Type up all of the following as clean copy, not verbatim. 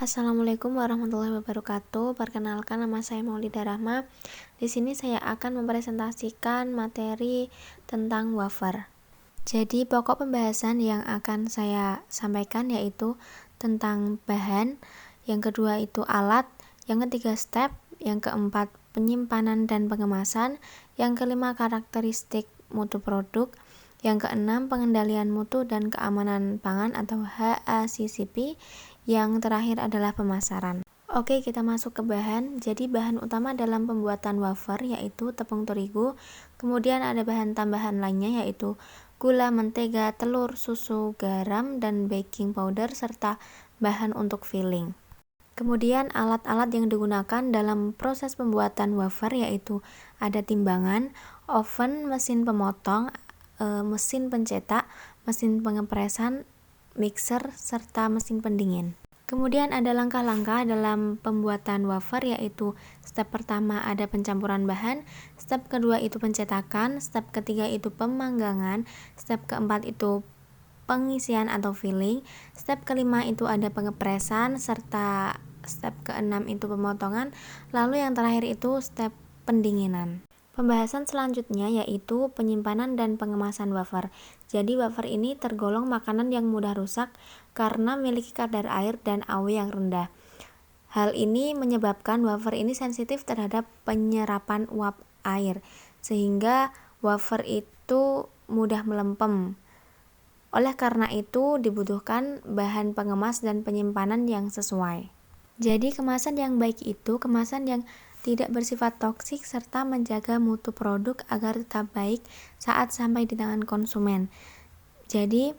Assalamualaikum warahmatullahi wabarakatuh. Perkenalkan, nama saya Maulida Rahma. Di sini saya akan mempresentasikan materi tentang wafer. Jadi pokok pembahasan yang akan saya sampaikan yaitu tentang bahan, yang kedua itu alat, yang ketiga step, yang keempat penyimpanan dan pengemasan, yang kelima karakteristik mutu produk, yang keenam pengendalian mutu dan keamanan pangan atau HACCP, yang terakhir adalah pemasaran. Oke, kita masuk ke bahan. Jadi bahan utama dalam pembuatan wafer yaitu tepung terigu, kemudian ada bahan tambahan lainnya yaitu gula, mentega, telur, susu, garam, dan baking powder, serta bahan untuk filling. Kemudian alat-alat yang digunakan dalam proses pembuatan wafer yaitu ada timbangan, oven, mesin pemotong, mesin pencetak, mesin pengepresan, mixer, serta mesin pendingin. Kemudian ada langkah-langkah dalam pembuatan wafer yaitu step pertama ada pencampuran bahan, step kedua itu pencetakan, step ketiga itu pemanggangan, step keempat itu pengisian atau filling, step kelima itu ada pengepresan, serta step keenam itu pemotongan, lalu yang terakhir itu step pendinginan. Pembahasan selanjutnya yaitu penyimpanan dan pengemasan wafer. Jadi wafer ini tergolong makanan yang mudah rusak karena memiliki kadar air dan AW yang rendah. Hal ini menyebabkan wafer ini sensitif terhadap penyerapan uap air, sehingga wafer itu mudah melempem. Oleh karena itu dibutuhkan bahan pengemas dan penyimpanan yang sesuai. Jadi kemasan yang baik itu kemasan yang tidak bersifat toksik serta menjaga mutu produk agar tetap baik saat sampai di tangan konsumen. Jadi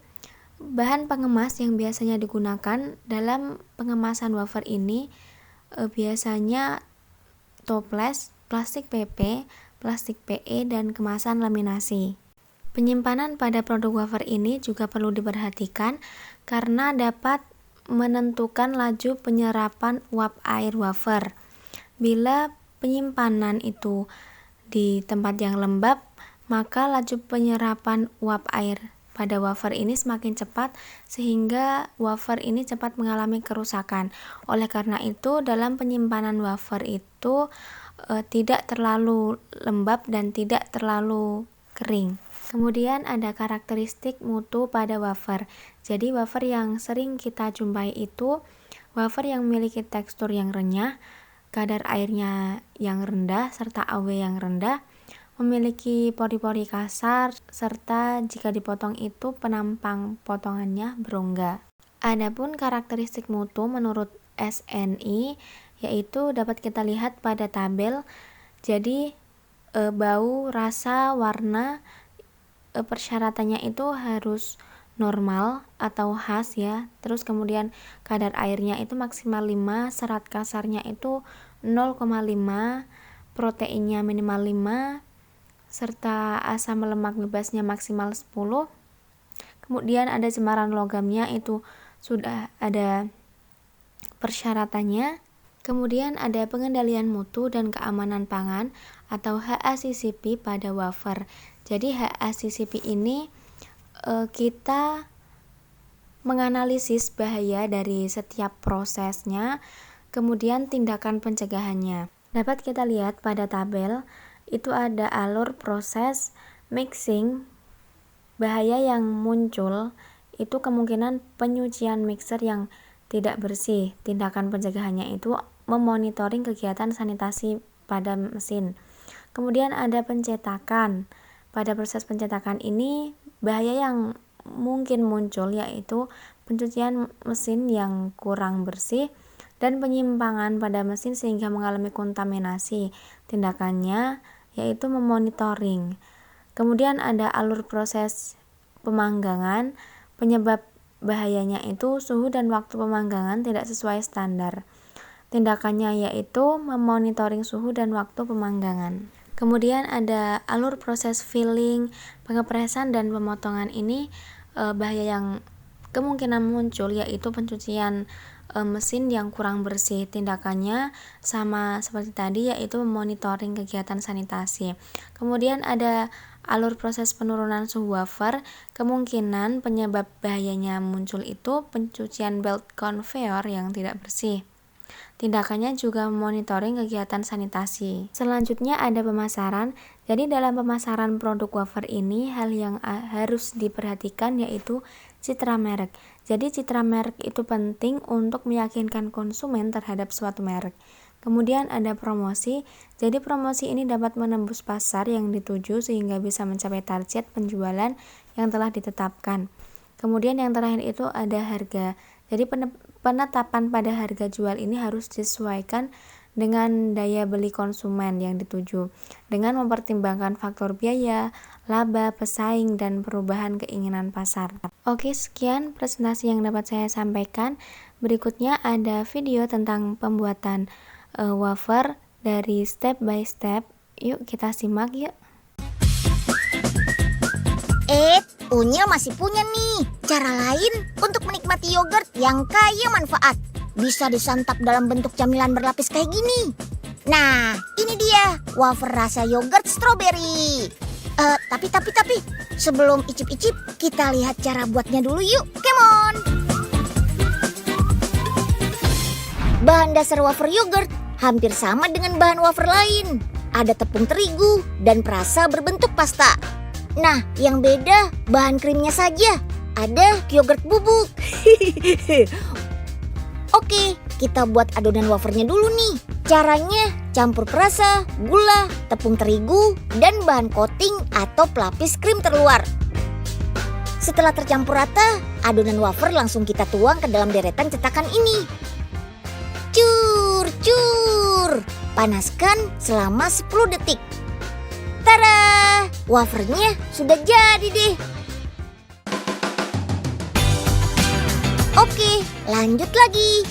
bahan pengemas yang biasanya digunakan dalam pengemasan wafer ini biasanya toples, plastik PP, plastik PE, dan kemasan laminasi. Penyimpanan pada produk wafer ini juga perlu diperhatikan karena dapat menentukan laju penyerapan uap air wafer. Bila penyimpanan itu di tempat yang lembab, maka laju penyerapan uap air pada wafer ini semakin cepat sehingga wafer ini cepat mengalami kerusakan. Oleh karena itu, dalam penyimpanan wafer itu tidak terlalu lembab dan tidak terlalu kering. Kemudian ada karakteristik mutu pada wafer. Jadi wafer yang sering kita jumpai itu wafer yang memiliki tekstur yang renyah, kadar airnya yang rendah, serta AW yang rendah, memiliki pori-pori kasar, serta jika dipotong itu penampang potongannya berongga. Adapun karakteristik mutu menurut SNI yaitu dapat kita lihat pada tabel. Jadi bau, rasa, warna, persyaratannya itu harus normal atau khas ya. Terus kemudian kadar airnya itu maksimal 5, serat kasarnya itu 0,5, proteinnya minimal 5, serta asam lemak bebasnya maksimal 10. Kemudian ada cemaran logamnya itu sudah ada persyaratannya. Kemudian ada pengendalian mutu dan keamanan pangan atau HACCP pada wafer. Jadi HACCP ini kita menganalisis bahaya dari setiap prosesnya, kemudian tindakan pencegahannya. Dapat kita lihat pada tabel, itu ada alur proses mixing. Bahaya yang muncul itu kemungkinan penyucian mixer yang tidak bersih. Tindakan pencegahannya itu memonitoring kegiatan sanitasi pada mesin. Kemudian ada pencetakan. Pada proses pencetakan ini bahaya yang mungkin muncul yaitu pencucian mesin yang kurang bersih dan penyimpangan pada mesin sehingga mengalami kontaminasi. Tindakannya yaitu memonitoring. Kemudian ada alur proses pemanggangan. Penyebab bahayanya itu suhu dan waktu pemanggangan tidak sesuai standar. Tindakannya yaitu memonitoring suhu dan waktu pemanggangan. Kemudian ada alur proses filling, pengepresan, dan pemotongan. Ini bahaya yang kemungkinan muncul yaitu pencucian mesin yang kurang bersih. Tindakannya sama seperti tadi yaitu memonitoring kegiatan sanitasi. Kemudian ada alur proses penurunan suhu wafer, kemungkinan penyebab bahayanya muncul itu pencucian belt conveyor yang tidak bersih. Tindakannya juga monitoring kegiatan sanitasi. Selanjutnya ada pemasaran. Jadi dalam pemasaran produk wafer ini hal yang harus diperhatikan yaitu citra merek. Jadi citra merek itu penting untuk meyakinkan konsumen terhadap suatu merek. Kemudian ada promosi. Jadi promosi ini dapat menembus pasar yang dituju sehingga bisa mencapai target penjualan yang telah ditetapkan. Kemudian yang terakhir itu ada harga. Jadi penetapan pada harga jual ini harus disesuaikan dengan daya beli konsumen yang dituju dengan mempertimbangkan faktor biaya, laba, pesaing, dan perubahan keinginan pasar. Oke, sekian presentasi yang dapat saya sampaikan. Berikutnya ada video tentang pembuatan wafer dari step by step. Yuk kita simak yuk. Unyil masih punya nih cara lain untuk menikmati yogurt yang kaya manfaat. Bisa disantap dalam bentuk camilan berlapis kayak gini. Nah, ini dia wafer rasa yogurt strawberry. Tapi sebelum icip-icip, kita lihat cara buatnya dulu yuk. Come on. Bahan dasar wafer yogurt hampir sama dengan bahan wafer lain. Ada tepung terigu dan perasa berbentuk pasta. Nah, yang beda bahan krimnya saja. Ada yogurt bubuk. Oke, kita buat adonan wafernya dulu nih. Caranya campur perasa, gula, tepung terigu, dan bahan coating atau pelapis krim terluar. Setelah tercampur rata, adonan wafer langsung kita tuang ke dalam deretan cetakan ini. Cur. Panaskan selama 10 detik. Tada! Wafernya sudah jadi deh. Oke, lanjut lagi.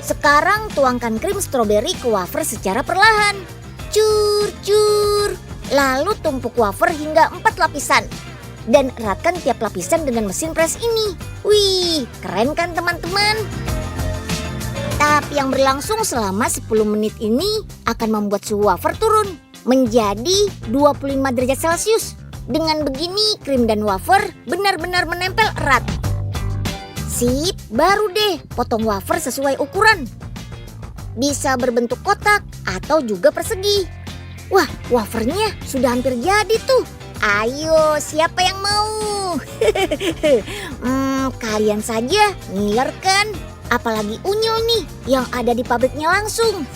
Sekarang tuangkan krim stroberi ke wafer secara perlahan. Cur. Lalu tumpuk wafer hingga 4 lapisan. Dan eratkan tiap lapisan dengan mesin press ini. Wih, keren kan teman-teman? Tahap yang berlangsung selama 10 menit ini akan membuat suhu wafer turun menjadi 25 derajat Celcius. Dengan begini krim dan wafer benar-benar menempel erat. Sip, baru deh potong wafer sesuai ukuran. Bisa berbentuk kotak atau juga persegi. Wah, wafernya sudah hampir jadi tuh. Ayo, siapa yang mau? Kalian saja ngiler kan? Apalagi Unyil nih yang ada di pabriknya langsung.